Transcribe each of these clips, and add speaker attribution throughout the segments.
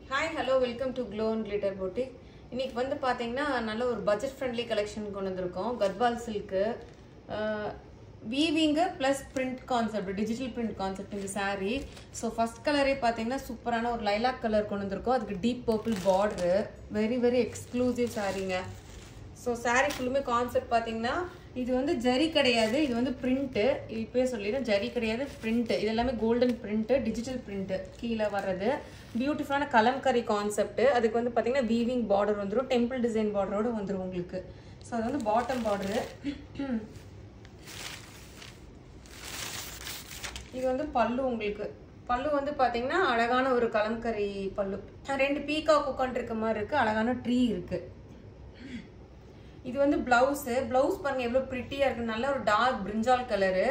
Speaker 1: Hi, hello, welcome to Glow and Glitter Boutique. இன்னைக்கு வந்து பாத்தீங்கன்னா நல்ல ஒரு பட்ஜெட் ஃப்ரெண்ட்லி கலெக்ஷன் கொண்டு வந்திருக்கோம். Gadwal silk weaving plus print concept, digital print concept இந்த saree. ஸோ ஃபர்ஸ்ட் கலரே பாத்தீங்கன்னா சூப்பரான ஒரு லைலாக் கலர் கொண்டு வந்திருக்கோம். அதுக்கு deep purple border, very very exclusive சாரீங்க. ஸோ saree ஃபுல்லுமே கான்செப்ட் பாத்தீங்கன்னா இது வந்து ஜரி கிடையாது, இது வந்து பிரிண்ட். இப்பவே சொல்லிடுறேன், ஜரி கிடையாது, பிரிண்ட். இது எல்லாமே கோல்டன் பிரிண்ட், டிஜிட்டல் பிரிண்ட் கீழே வர்றது. பியூட்டிஃபுல்லான கலம்கரி கான்செப்ட். அதுக்கு வந்து பாத்தீங்கன்னா வீவிங் பார்டர் வந்துடும், டெம்பிள் டிசைன் பார்டரோட வந்துடும் உங்களுக்கு. ஸோ அது வந்து பாட்டம் பார்டரு. இது வந்து பல்லு. உங்களுக்கு பல்லு வந்து பாத்தீங்கன்னா அழகான ஒரு கலம்கரி பல்லு. ரெண்டு பீகாக் உட்காந்து இருக்க மாதிரி இருக்கு, அழகான ட்ரீ இருக்கு. இது வந்து பிளவுஸ். பிளவுஸ் பாருங்க எவ்வளவு பிரிட்டியா இருக்கு, நல்ல ஒரு டார்க் பிரிஞ்சால் கலரு,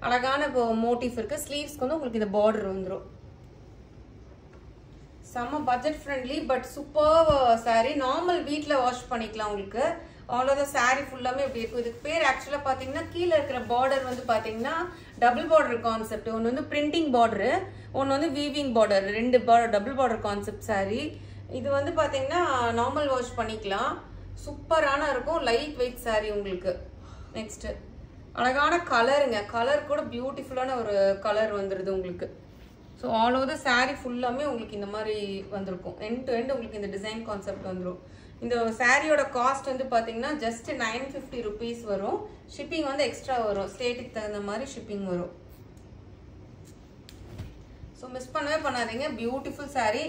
Speaker 1: அழகான மோட்டிவ் இருக்கு. ஸ்லீவ்ஸ்க்கு வந்து உங்களுக்கு இந்த பார்டர் வந்துடும். செம்ம budget friendly but super sorry. Normal வீட்ல வாஷ் பண்ணிக்கலாம் உங்களுக்கு. அவ்வளோதான், சாரி ஃபுல்லாமே இப்படி இருக்கும். இதுக்கு பேர் ஆக்சுவலா பாத்தீங்கன்னா கீழே இருக்கிற பார்டர் வந்து பாத்தீங்கன்னா டபுள் பார்டர் கான்செப்ட். ஒன்று வந்து பிரிண்டிங் பார்டரு, ஒன்று வந்து வீவிங் பார்டர், ரெண்டு டபுள் பார்டர் கான்செப்ட் சாரி. இது வந்து பாத்தீங்கன்னா நார்மல் வாஷ் பண்ணிக்கலாம், சூப்பரான இருக்கும், லைட் வெயிட் சாரி உங்களுக்கு. நெக்ஸ்ட் அழகான கலருங்க, கலர் கூட பியூட்டிஃபுல்லான ஒரு கலர் வந்துருது உங்களுக்கு. So all over the sorry ஃபுல்லாமே உங்களுக்கு இந்த மாதிரி வந்திருக்கும். எண்ட் டு எண்ட் உங்களுக்கு இந்த டிசைன் கான்செப்ட் வந்துடும். இந்த சாரியோட காஸ்ட் வந்து பார்த்தீங்கன்னா ஜஸ்ட் 950 rupees வரும். ஷிப்பிங் வந்து எக்ஸ்ட்ரா வரும், ஸ்டேட்டுக்கு தகுந்த மாதிரி ஷிப்பிங் வரும். ஸோ மிஸ் பண்ணவே பண்ணாதீங்க, பியூட்டிஃபுல் சாரி.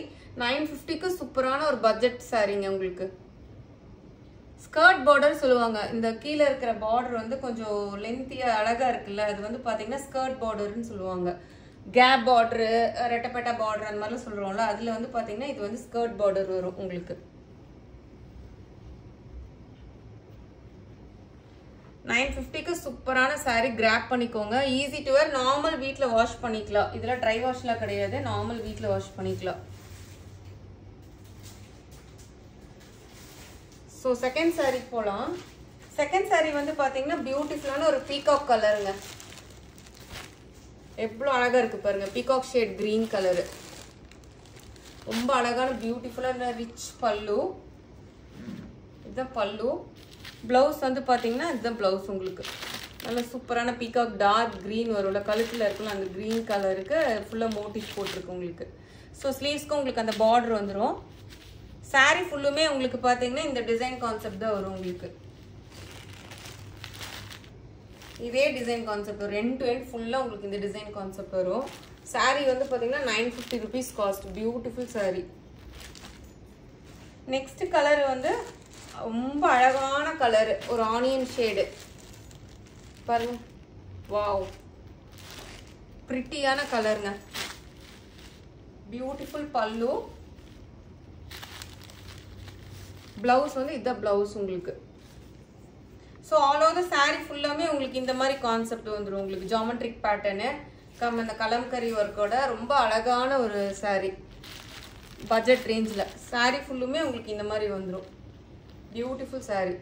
Speaker 1: 950க்கு சூப்பரான ஒரு பட்ஜெட் சாரிங்க உங்களுக்கு. ஸ்கர்ட் பார்டர் சொல்லுவாங்க. இந்த கீழே இருக்கிற பார்டர் வந்து கொஞ்சம் லென்த்தியா அழகா இருக்குல்ல, அது வந்து பாத்தீங்கன்னா ஸ்கர்ட் பார்டர்னு சொல்லுவாங்க. கேப் பார்டரு, ரெட்டப்பேட்டா பார்டர் அந்த மாதிரிலாம் சொல்றோம்ல, அதுல வந்து பாத்தீங்கன்னா இது வந்து ஸ்கர்ட் பார்டர் வரும் உங்களுக்கு. 950க்கு சூப்பரான சாரி, கிராப் பண்ணிக்கோங்க. ஈஸி டு வேர், நார்மல் வீட்ல வாஷ் பண்ணிக்கலாம். இதெல்லாம் ட்ரை வாஷ்லாம் கிடையாது, நார்மல் வீட்ல வாஷ் பண்ணிக்கலாம். ஸோ செகண்ட் சாரி போகலாம். செகண்ட் சாரி வந்து பார்த்தீங்கன்னா பியூட்டிஃபுல்லான ஒரு பீகாக் கலருங்க. எவ்வளோ அழகாக இருக்குது பாருங்க, பீகாக் ஷேட் கிரீன் கலரு, ரொம்ப அழகான பியூட்டிஃபுல்லான ரிச் பல்லு. இதுதான் பல்லு. ப்ளவுஸ் வந்து பார்த்தீங்கன்னா இதுதான் ப்ளவுஸ் உங்களுக்கு. நல்ல சூப்பரான பீகாக் டார்க் க்ரீன் வரும்ல, கழுத்தில் இருக்குல்ல அந்த க்ரீன் கலருக்கு ஃபுல்லாக மோட்டிவ் போட்டிருக்கு உங்களுக்கு. ஸோ ஸ்லீவ்ஸ்க்கும் உங்களுக்கு அந்த பார்டர் வந்துடும். சாரி ஃபுல்லுமே உங்களுக்கு பாத்தீங்கன்னா இந்த டிசைன் கான்செப்ட் தான் வரும் உங்களுக்கு. இதே டிசைன் கான்செப்ட் வரும், எண்ட் டு எண்ட் ஃபுல்லா உங்களுக்கு இந்த டிசைன் கான்செப்ட் வரும். சாரி வந்து பாத்தீங்கன்னா 950 rupees cost. Beautiful sorry. Next colour வந்து ரொம்ப அழகான கலர், ஒரு ஆனியன் ஷேடு பாருங்க. வாவ், பிரிட்டியான கலருங்க. பியூட்டிஃபுல் பல்லு. பிளவுஸ் வந்து இதுதான் பிளவுஸ் உங்களுக்கு. So all over the sorry ஃபுல்லாமே உங்களுக்கு இந்த மாதிரி கான்செப்ட் வந்துடும் உங்களுக்கு. ஜாமெட்ரிக் பேட்டர்னு அந்த கலம்கரி ஒர்க்கோட ரொம்ப அழகான ஒரு சாரி. பட்ஜெட் ரேஞ்சில் சாரி ஃபுல்லுமே உங்களுக்கு இந்த மாதிரி வந்துடும். Beautiful sorry.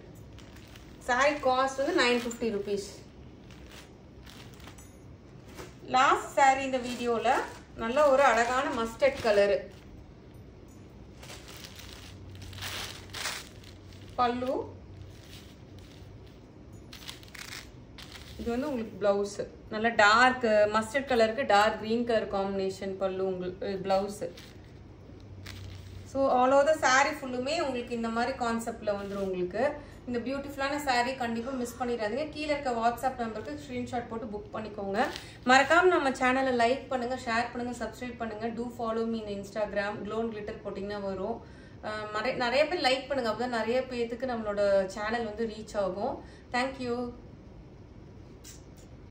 Speaker 1: சாரி காஸ்ட் வந்து 950 rupees. லாஸ்ட் சாரி இந்த வீடியோவில் நல்ல ஒரு அழகான மஸ்டர்ட் கலரு பல்லு. இது வந்து உங்களுக்கு பிளவுஸ், நல்ல டார்க் மஸ்டர்ட் கலருக்கு டார்க் கிரீன் கலர் காம்பினேஷன் பல்லு உங்களுக்கு blouse. So all over the sorry ஃபுல்லுமே உங்களுக்கு இந்த மாதிரி கான்செப்ட்ல வந்துடும் உங்களுக்கு. இந்த பியூட்டிஃபுல்லான சாரி கண்டிப்பாக மிஸ் பண்ணிடாதீங்க. கீழே இருக்க வாட்ஸ்அப் நம்பருக்கு ஸ்க்ரீன்ஷாட் போட்டு புக் பண்ணிக்கோங்க. மறக்காம நம்ம சேனலை லைக் பண்ணுங்க, ஷேர் பண்ணுங்க, சப்ஸ்கிரைப் பண்ணுங்க. To follow me in Instagram. Glow and glitter போட்டிங்கன்னா வரும். நிறைய பேர் லைக் பண்ணுங்க, அப்பதான் நிறைய பேருக்கு நம்மளோட சேனல் வந்து ரீச் ஆகும். தேங்க்யூ.